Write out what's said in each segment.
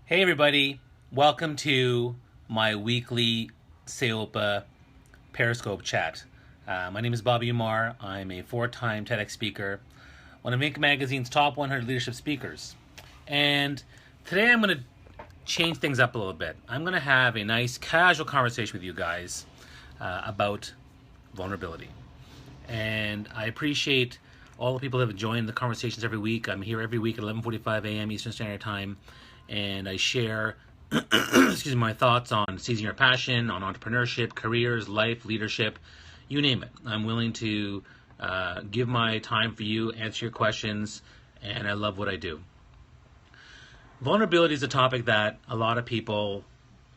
Hey everybody, welcome to my weekly Seopa Periscope chat. My name is Bobby Umar. I'm a four-time TEDx speaker, one of Inc. Magazine's top 100 leadership speakers. And today I'm going to change things up a little bit. I'm going to have a nice casual conversation with you guys about vulnerability. And I appreciate all the people that have joined the conversations every week. I'm here every week at 11:45 a.m. Eastern Standard Time, and I share my thoughts on seizing your passion, on entrepreneurship, careers, life, leadership, you name it. I'm willing to give my time for you, answer your questions, and I love what I do. Vulnerability is a topic that a lot of people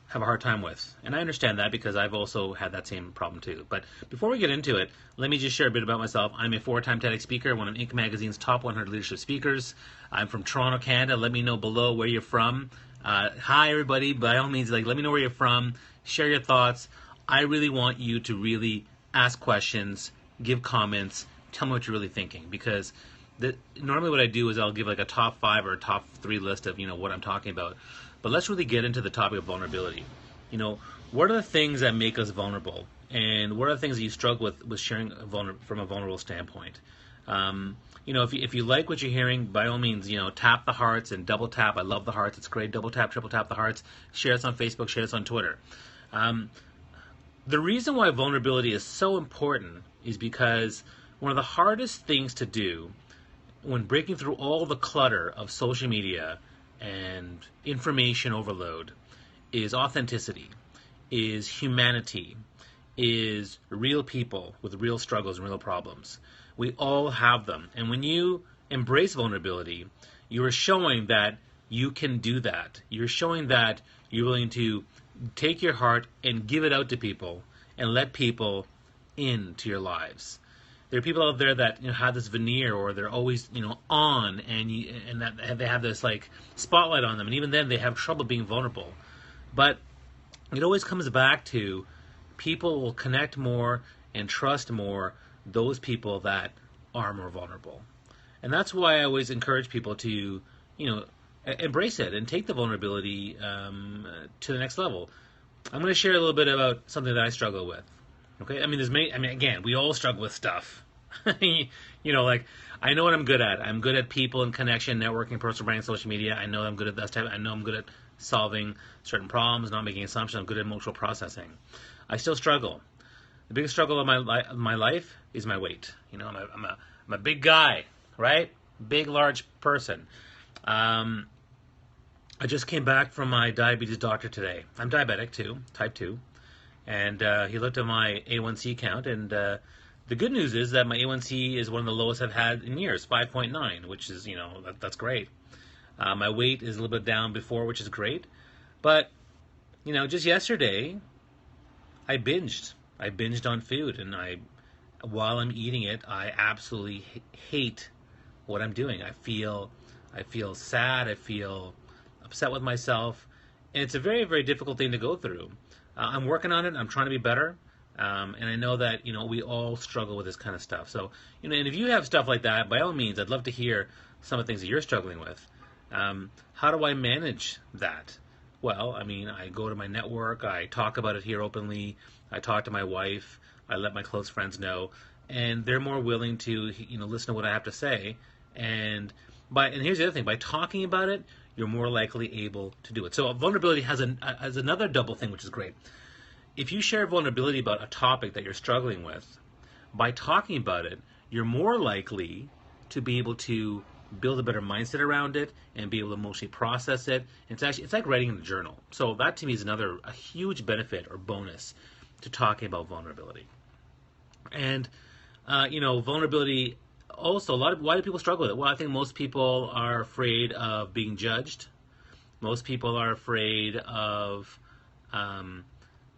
have a hard time with. And I understand that because I've also had that same problem too. But before we get into it, let me just share a bit about myself. I'm a four-time TEDx speaker, one of Inc. Magazine's top 100 leadership speakers. I'm from Toronto, Canada. Let me know below where you're from. Hi, everybody. By all means, let me know where you're from. Share your thoughts. I really want you to really ask questions, give comments, tell me what you're really thinking. Because normally what I do is I'll give a top 5 or a top 3 list of what I'm talking about. But let's really get into the topic of vulnerability. What are the things that make us vulnerable? And what are the things that you struggle with sharing from a vulnerable standpoint? If you like what you're hearing, by all means, tap the hearts and double tap. I love the hearts. It's great. Double tap, triple tap the hearts. Share us on Facebook. Share us on Twitter. The reason why vulnerability is so important is because one of the hardest things to do when breaking through all the clutter of social media and information overload is authenticity, is humanity, is real people with real struggles and real problems. We all have them. And when you embrace vulnerability, you are showing that you can do that. You're showing that you're willing to take your heart and give it out to people and let people into your lives. There are people out there that have this veneer, or they're always on, and that they have this spotlight on them, and even then they have trouble being vulnerable. But it always comes back to people will connect more and trust more those people that are more vulnerable, and that's why I always encourage people to embrace it and take the vulnerability to the next level. I'm going to share a little bit about something that I struggle with. Okay, again, we all struggle with stuff. I know what I'm good at. I'm good at people and connection, networking, personal branding, social media. I know I'm good at that type. I know I'm good at solving certain problems, not making assumptions. I'm good at emotional processing. I still struggle. The biggest struggle of my life is my weight. I'm a big guy, right? Big, large person. I just came back from my diabetes doctor today. I'm diabetic too, type 2. And he looked at my A1C count, and the good news is that my A1C is one of the lowest I've had in years, 5.9, which is, that's great. My weight is a little bit down before, which is great. But, just yesterday, I binged. I binged on food, and while I'm eating it, I absolutely hate what I'm doing. I feel sad. I feel upset with myself, and it's a very, very difficult thing to go through. I'm working on it. I'm trying to be better. And I know that, we all struggle with this kind of stuff. So, and if you have stuff like that, by all means, I'd love to hear some of the things that you're struggling with. How do I manage that? Well, I go to my network. I talk about it here openly. I talk to my wife. I let my close friends know. And they're more willing to, listen to what I have to say. And here's the other thing. By talking about it, you're more likely able to do it. So vulnerability has another double thing, which is great. If you share vulnerability about a topic that you're struggling with, by talking about it, you're more likely to be able to build a better mindset around it and be able to emotionally process it. And it's like writing in a journal. So that to me is a huge benefit or bonus to talking about vulnerability. And vulnerability also, why do people struggle with it? Well, I think most people are afraid of being judged. Most people are afraid of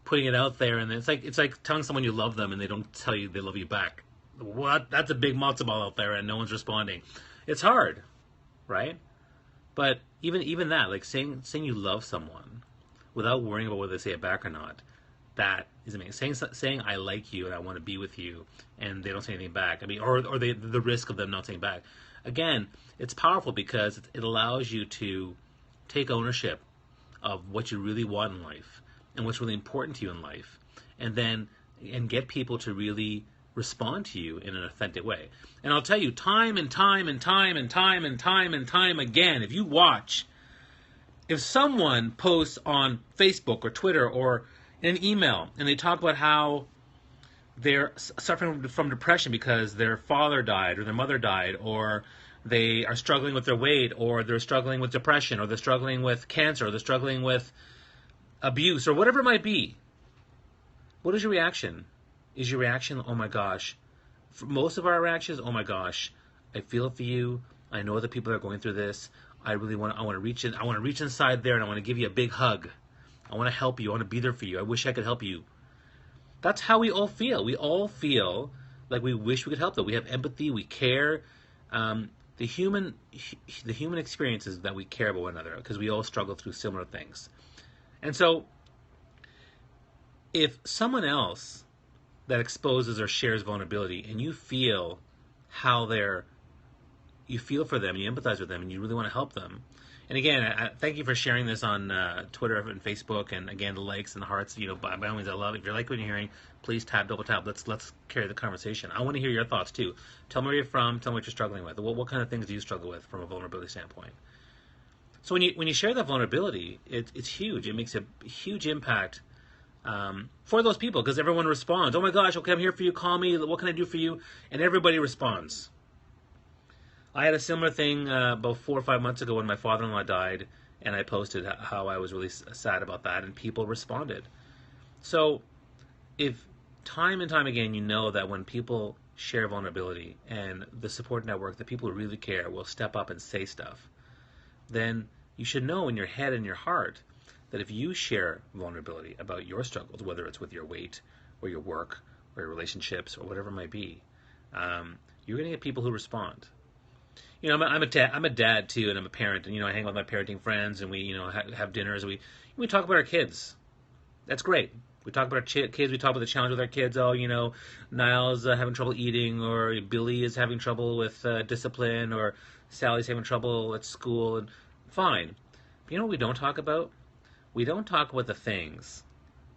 putting it out there, and it's like telling someone you love them and they don't tell you they love you back. What? That's a big matzo ball out there and no one's responding. It's hard, right? But even that, saying you love someone without worrying about whether they say it back or not, that is amazing. Saying I like you and I want to be with you, and they don't say anything back. Or the risk of them not saying back. Again, it's powerful because it allows you to take ownership of what you really want in life and what's really important to you in life, and get people to really respond to you in an authentic way. And I'll tell you, time and time and time and time and time and time again, if someone posts on Facebook or Twitter or in an email and they talk about how they're suffering from depression because their father died or their mother died, or they are struggling with their weight, or they're struggling with depression, or they're struggling with cancer, or they're struggling with abuse, or whatever it might be, what is your reaction? Is your reaction, oh my gosh? For most of our reactions, oh my gosh, I feel for you. I know that people are going through this. I want to reach in. I want to reach inside there and I want to give you a big hug. I want to help you. I want to be there for you. I wish I could help you. That's how we all feel. We all feel like we wish we could help them. We have empathy. We care. The human experience is that we care about one another because we all struggle through similar things. And so, if someone else that exposes or shares vulnerability, and you feel you feel for them, you empathize with them, and you really want to help them. And again, I thank you for sharing this on Twitter and Facebook, and again, the likes and the hearts. By all means, I love it. If you like what you're hearing, please double tap. Let's carry the conversation. I want to hear your thoughts too. Tell me where you're from. Tell me what you're struggling with. What kind of things do you struggle with from a vulnerability standpoint? So when you share that vulnerability, it's huge. It makes a huge impact for those people because everyone responds. Oh my gosh, okay, I'm here for you. Call me. What can I do for you? And everybody responds. I had a similar thing about 4 or 5 months ago when my father-in-law died, and I posted how I was really sad about that, and people responded. So if time and time again you know that when people share vulnerability and the support network, the people who really care will step up and say stuff, then you should know in your head and your heart that if you share vulnerability about your struggles, whether it's with your weight or your work or your relationships or whatever it might be, you're going to get people who respond. I'm a dad too, and I'm a parent, and I hang out with my parenting friends, and we have dinners, and we talk about our kids. That's great. We talk about our kids. We talk about the challenge with our kids. Oh, Niall's having trouble eating, or Billy is having trouble with discipline, or Sally's having trouble at school, and fine. But you know what we don't talk about? We don't talk about the things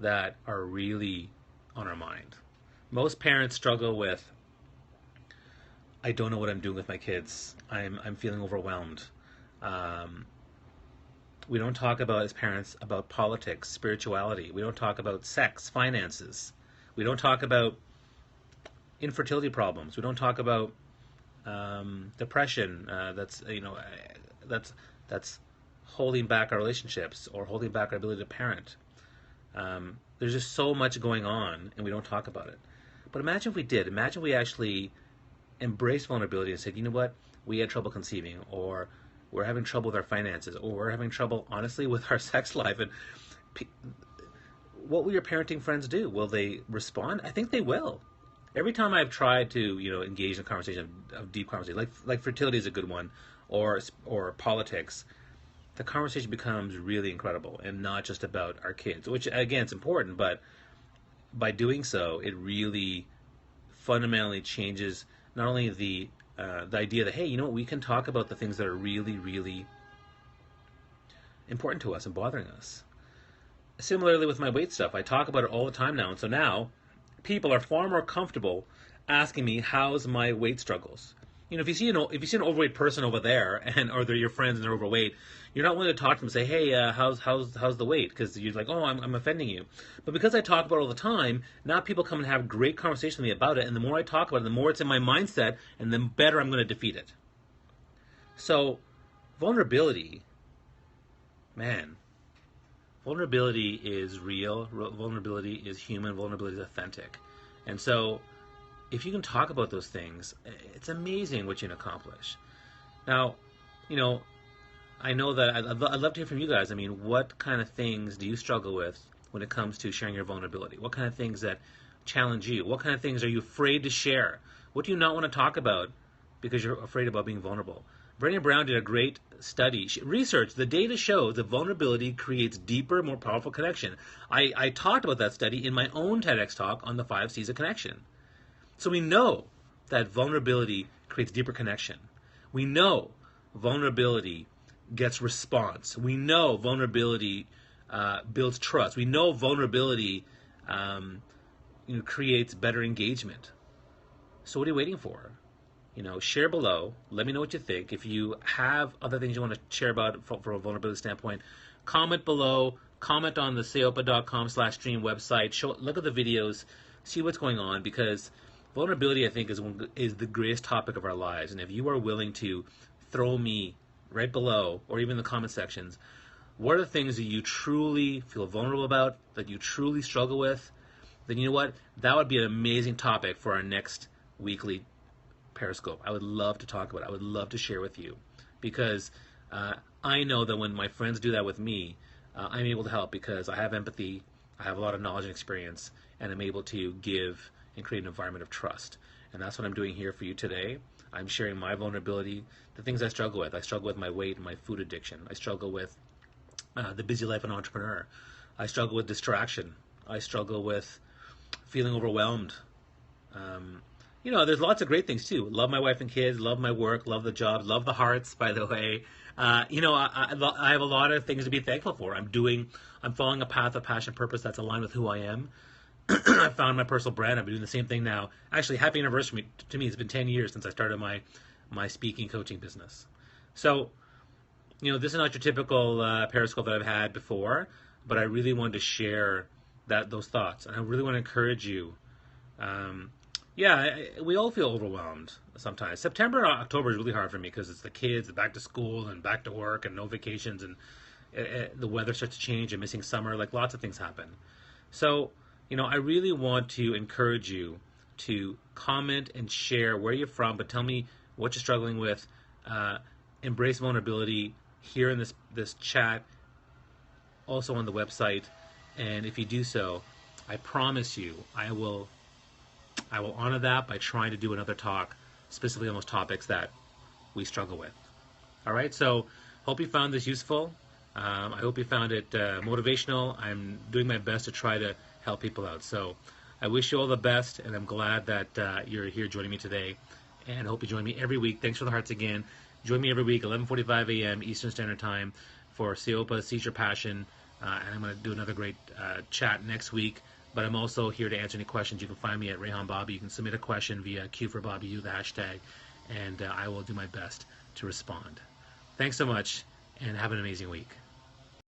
that are really on our mind. Most parents struggle with, I don't know what I'm doing with my kids. I'm feeling overwhelmed. We don't talk about, as parents, about politics, spirituality. We don't talk about sex, finances. We don't talk about infertility problems. We don't talk about depression. That's holding back our relationships or holding back our ability to parent. There's just so much going on, and we don't talk about it. But imagine if we did. Imagine we actually embraced vulnerability and said, you know what, we had trouble conceiving, or we're having trouble with our finances, or we're having trouble, honestly, with our sex life. And what will your parenting friends do? Will they respond? I think they will. Every time I've tried to, engage in a conversation, of deep conversation, like fertility is a good one, or politics, the conversation becomes really incredible and not just about our kids, which, again, it's important, but by doing so, it really fundamentally changes not only the idea that, hey, we can talk about the things that are really, really important to us and bothering us. Similarly with my weight stuff, I talk about it all the time now, and so now people are far more comfortable asking me, how's my weight struggles? If you see an overweight person over there, or they're your friends and they're overweight, you're not willing to talk to them and say, hey, how's the weight? Because you're like, oh, I'm offending you. But because I talk about it all the time, now people come and have great conversation with me about it, and the more I talk about it, the more it's in my mindset, and the better I'm going to defeat it. So, vulnerability, man, vulnerability is real, vulnerability is human, vulnerability is authentic. And so, if you can talk about those things, it's amazing what you can accomplish. Now, I know that I'd love to hear from you guys. I mean, what kind of things do you struggle with when it comes to sharing your vulnerability? What kind of things that challenge you? What kind of things are you afraid to share? What do you not want to talk about because you're afraid about being vulnerable? Brené Brown did a great study. Research, the data shows that vulnerability creates deeper, more powerful connection. I talked about that study in my own TEDx talk on the 5 C's of connection. So we know that vulnerability creates deeper connection. We know vulnerability gets response. We know vulnerability builds trust. We know vulnerability creates better engagement. So what are you waiting for? Share below. Let me know what you think. If you have other things you want to share about from a vulnerability standpoint, comment below. Comment on the seopa.com/stream website. Look at the videos. See what's going on, because vulnerability, I think, is the greatest topic of our lives. And if you are willing to throw me right below, or even in the comment sections, what are the things that you truly feel vulnerable about, that you truly struggle with, then you know what? That would be an amazing topic for our next weekly Periscope. I would love to talk about it. I would love to share with you, because I know that when my friends do that with me, I'm able to help, because I have empathy, I have a lot of knowledge and experience, and I'm able to give and create an environment of trust. And that's what I'm doing here for you today. I'm sharing my vulnerability, the things I struggle with. I struggle with my weight and my food addiction. I struggle with the busy life of an entrepreneur. I struggle with distraction. I struggle with feeling overwhelmed. There's lots of great things too. Love my wife and kids, love my work, love the job, love the hearts, by the way. I have a lot of things to be thankful for. I'm following a path of passion, purpose that's aligned with who I am. I found my personal brand. I've been doing the same thing now. Actually, happy anniversary to me. It's been 10 years since I started my speaking coaching business. So, this is not your typical Periscope that I've had before, but I really wanted to share those thoughts. And I really want to encourage you. We all feel overwhelmed sometimes. September and October is really hard for me, because it's the kids, back to school and back to work and no vacations, and the weather starts to change and missing summer. Like, lots of things happen. So, I really want to encourage you to comment and share where you're from, but tell me what you're struggling with. Embrace vulnerability here in this chat, also on the website. And if you do so, I promise you, I will honor that by trying to do another talk specifically on those topics that we struggle with. All right, so hope you found this useful. I hope you found it motivational. I'm doing my best to try to help people out. So I wish you all the best, and I'm glad that you're here joining me today, and I hope you join me every week. Thanks for the hearts again. Join me every week, 11:45 a.m. Eastern Standard Time for Seopa Seize Your Passion, and I'm going to do another great chat next week. But I'm also here to answer any questions. You can find me at Rehan Bobby. You can submit a question via Q4BobbyU, the hashtag, and I will do my best to respond. Thanks so much, and have an amazing week.